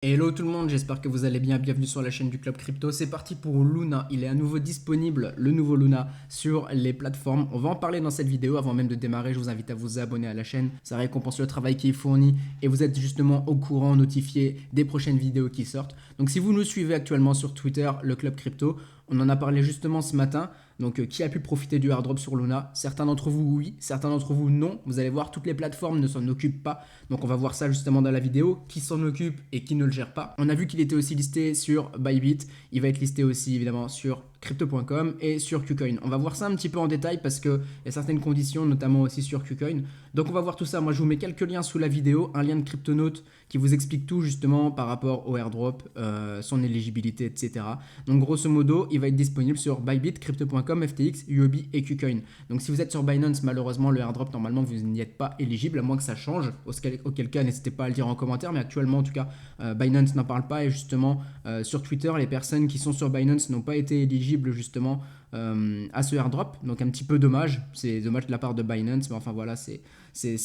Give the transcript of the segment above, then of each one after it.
Hello tout le monde, j'espère que vous allez bien, bienvenue sur la chaîne du Club Crypto. C'est parti pour Luna, il est à nouveau disponible, le nouveau Luna, sur les plateformes. On va en parler dans cette vidéo, avant même de démarrer, je vous invite à vous abonner à la chaîne. Ça récompense le travail qui est fourni et vous êtes justement au courant, notifié des prochaines vidéos qui sortent. Donc si vous nous suivez actuellement sur Twitter, le Club Crypto, on en a parlé justement ce matin. Donc qui a pu profiter du airdrop sur Luna? Certains d'entre vous oui, certains d'entre vous non. Vous allez voir, toutes les plateformes ne s'en occupent pas. Donc on va voir ça justement dans la vidéo, qui s'en occupe et qui ne le gère pas. On a vu qu'il était aussi listé sur Bybit. Il va être listé aussi évidemment sur crypto.com et sur KuCoin. On va voir ça un petit peu en détail parce qu'il y a certaines conditions, notamment aussi sur KuCoin. Donc on va voir tout ça. Moi je vous mets quelques liens sous la vidéo, un lien de CryptoNote qui vous explique tout justement par rapport au airdrop, son éligibilité, etc. Donc grosso modo, il va être disponible sur Bybit, crypto.com, FTX, UOB et KuCoin. Donc si vous êtes sur Binance, malheureusement le airdrop, normalement vous n'y êtes pas éligible, à moins que ça change, auquel cas n'hésitez pas à le dire en commentaire, mais actuellement en tout cas Binance n'en parle pas et justement sur Twitter, les personnes qui sont sur Binance n'ont pas été éligibles justement à ce airdrop, donc un petit peu dommage, c'est dommage de la part de Binance, mais enfin voilà, c'est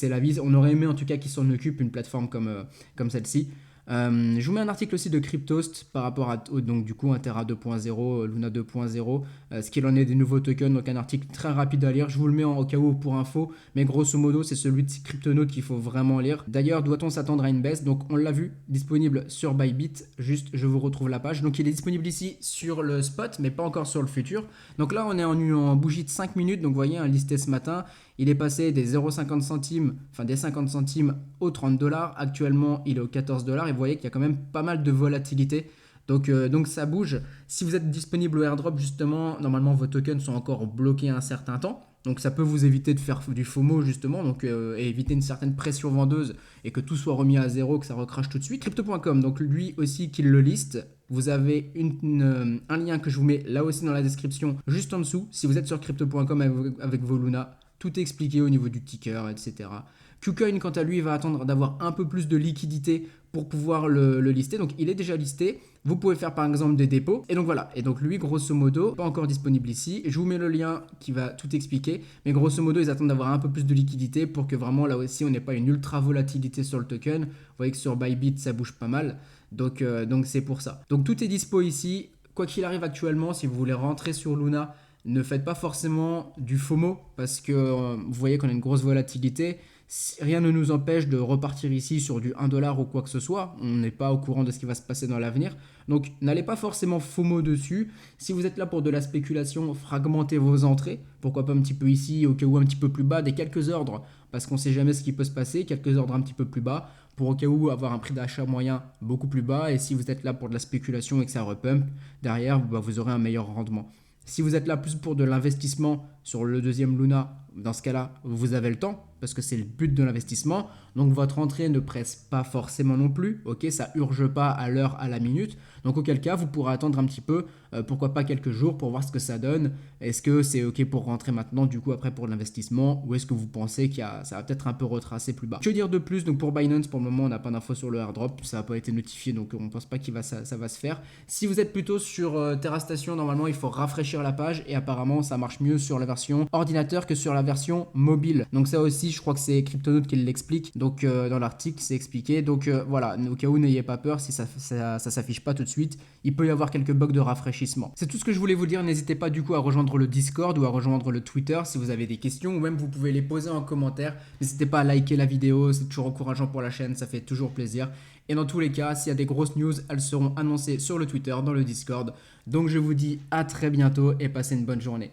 la vie. On aurait aimé en tout cas qu'ils s'en occupent, une plateforme comme celle-ci. Je vous mets un article aussi de Cryptost par rapport à donc du coup un Terra 2.0, Luna 2.0, ce qu'il en est des nouveaux tokens, donc un article très rapide à lire. Je vous le mets au cas où pour info, mais grosso modo c'est celui de CryptoNote qu'il faut vraiment lire. D'ailleurs, doit-on s'attendre à une baisse? Donc on l'a vu, disponible sur Bybit, juste je vous retrouve la page. Donc il est disponible ici sur le spot, mais pas encore sur le futur. Donc là on est en bougie de 5 minutes, donc vous voyez, un listé ce matin. Il est passé des 0,50 centimes, enfin des 50 centimes aux 30 dollars. Actuellement, il est aux 14 dollars et vous voyez qu'il y a quand même pas mal de volatilité. Donc ça bouge. Si vous êtes disponible au airdrop, justement, normalement vos tokens sont encore bloqués un certain temps. Donc ça peut vous éviter de faire du FOMO justement, et éviter une certaine pression vendeuse et que tout soit remis à zéro, que ça recrache tout de suite. Crypto.com, donc lui aussi qu'il le liste. Vous avez un lien que je vous mets là aussi dans la description, juste en dessous. Si vous êtes sur crypto.com avec vos Luna, tout est expliqué au niveau du ticker, etc. KuCoin, quant à lui, va attendre d'avoir un peu plus de liquidité pour pouvoir le lister. Donc il est déjà listé. Vous pouvez faire par exemple des dépôts. Et donc voilà. Et donc lui, grosso modo, pas encore disponible ici. Je vous mets le lien qui va tout expliquer. Mais grosso modo, ils attendent d'avoir un peu plus de liquidité pour que vraiment là aussi, on n'ait pas une ultra volatilité sur le token. Vous voyez que sur Bybit, ça bouge pas mal. Donc c'est pour ça. Donc tout est dispo ici. Quoi qu'il arrive actuellement, si vous voulez rentrer sur Luna, ne faites pas forcément du FOMO parce que vous voyez qu'on a une grosse volatilité. Rien ne nous empêche de repartir ici sur du 1 dollar ou quoi que ce soit. On n'est pas au courant de ce qui va se passer dans l'avenir. Donc n'allez pas forcément FOMO dessus. Si vous êtes là pour de la spéculation, fragmentez vos entrées. Pourquoi pas un petit peu ici, au cas où un petit peu plus bas, des quelques ordres. Parce qu'on ne sait jamais ce qui peut se passer. Quelques ordres un petit peu plus bas. Pour au cas où avoir un prix d'achat moyen beaucoup plus bas. Et si vous êtes là pour de la spéculation et que ça repump, derrière vous aurez un meilleur rendement. Si vous êtes là plus pour de l'investissement sur le deuxième Luna, dans ce cas-là, vous avez le temps, parce que c'est le but de l'investissement. Donc votre entrée ne presse pas forcément non plus, ok, ça urge pas à l'heure, à la minute. Donc auquel cas, vous pourrez attendre un petit peu, pourquoi pas quelques jours pour voir ce que ça donne. Est-ce que c'est ok pour rentrer maintenant, du coup après pour l'investissement, ou est-ce que vous pensez ça va peut-être un peu retracer plus bas? Que dire de plus? Donc pour Binance, pour le moment, on n'a pas d'infos sur le airdrop, ça n'a pas été notifié, donc on ne pense pas ça va se faire. Si vous êtes plutôt sur Terra Station, normalement il faut rafraîchir la page et apparemment ça marche mieux sur la version ordinateur que sur la version mobile. Donc ça aussi, je crois que c'est CryptoNote qui l'explique. Donc dans l'article, c'est expliqué. Donc voilà, au cas où, n'ayez pas peur si ça s'affiche pas tout de suite. Il peut y avoir quelques bugs de rafraîchissement. C'est tout ce que je voulais vous dire. N'hésitez pas du coup à rejoindre le Discord ou à rejoindre le Twitter si vous avez des questions ou même vous pouvez les poser en commentaire. N'hésitez pas à liker la vidéo, c'est toujours encourageant pour la chaîne, ça fait toujours plaisir. Et dans tous les cas, s'il y a des grosses news, elles seront annoncées sur le Twitter, dans le Discord. Donc je vous dis à très bientôt et passez une bonne journée.